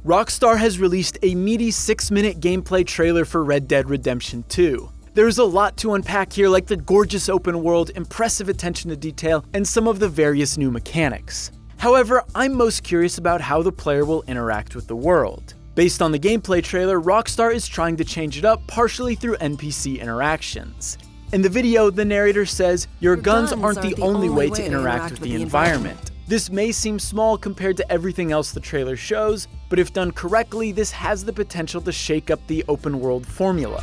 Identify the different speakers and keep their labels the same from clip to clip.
Speaker 1: Rockstar has released a meaty 6-minute gameplay trailer for Red Dead Redemption 2. There's a lot to unpack here, like the gorgeous open world, impressive attention to detail, and some of the various new mechanics. However, I'm most curious about how the player will interact with the world. Based on the gameplay trailer, Rockstar is trying to change it up partially through NPC interactions. In the video, the narrator says, "Your guns aren't the only way to interact with the environment." This may seem small compared to everything else the trailer shows, but if done correctly, this has the potential to shake up the open world formula.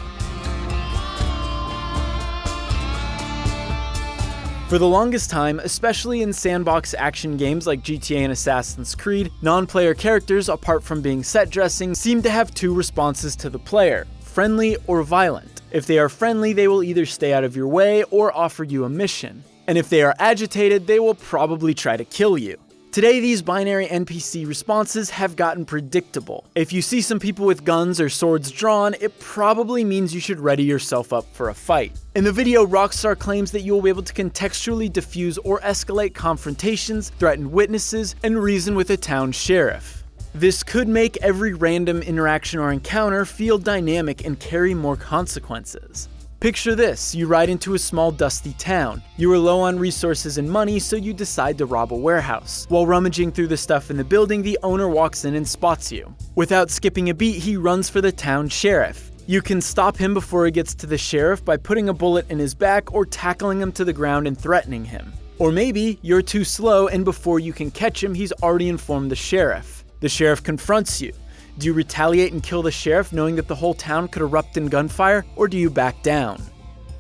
Speaker 1: For the longest time, especially in sandbox action games like GTA and Assassin's Creed, non-player characters, apart from being set dressing, seem to have two responses to the player: friendly or violent. If they are friendly, they will either stay out of your way or offer you a mission. And if they are agitated, they will probably try to kill you. Today, these binary NPC responses have gotten predictable. If you see some people with guns or swords drawn, it probably means you should ready yourself up for a fight. In the video, Rockstar claims that you will be able to contextually diffuse or escalate confrontations, threaten witnesses, and reason with a town sheriff. This could make every random interaction or encounter feel dynamic and carry more consequences. Picture this: you ride into a small dusty town. You are low on resources and money, so you decide to rob a warehouse. While rummaging through the stuff in the building, the owner walks in and spots you. Without skipping a beat, he runs for the town sheriff. You can stop him before he gets to the sheriff by putting a bullet in his back or tackling him to the ground and threatening him. Or maybe you're too slow and before you can catch him, he's already informed the sheriff. The sheriff confronts you. Do you retaliate and kill the sheriff knowing that the whole town could erupt in gunfire, or do you back down?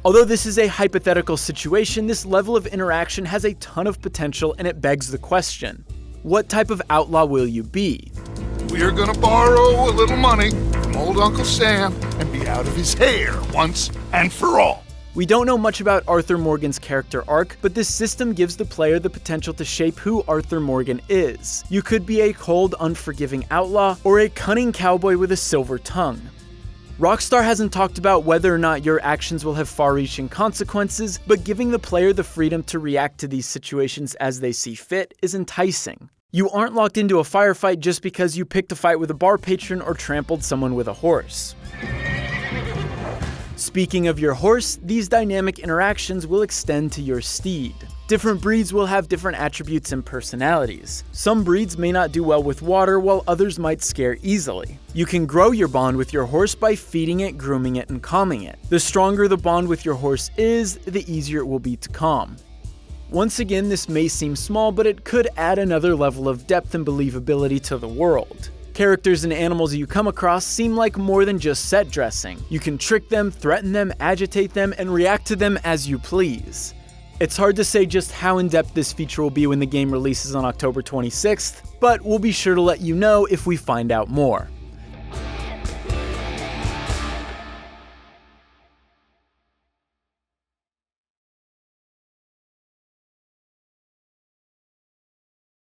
Speaker 1: Although this is a hypothetical situation, this level of interaction has a ton of potential, and it begs the question: what type of outlaw will you be?
Speaker 2: We're gonna borrow a little money from old Uncle Sam and be out of his hair once and for all.
Speaker 1: We don't know much about Arthur Morgan's character arc, but this system gives the player the potential to shape who Arthur Morgan is. You could be a cold, unforgiving outlaw, or a cunning cowboy with a silver tongue. Rockstar hasn't talked about whether or not your actions will have far-reaching consequences, but giving the player the freedom to react to these situations as they see fit is enticing. You aren't locked into a firefight just because you picked a fight with a bar patron or trampled someone with a horse. Speaking of your horse, these dynamic interactions will extend to your steed. Different breeds will have different attributes and personalities. Some breeds may not do well with water, while others might scare easily. You can grow your bond with your horse by feeding it, grooming it, and calming it. The stronger the bond with your horse is, the easier it will be to calm. Once again, this may seem small, but it could add another level of depth and believability to the world. Characters and animals you come across seem like more than just set dressing. You can trick them, threaten them, agitate them, and react to them as you please. It's hard to say just how in-depth this feature will be when the game releases on October 26th, but we'll be sure to let you know if we find out more.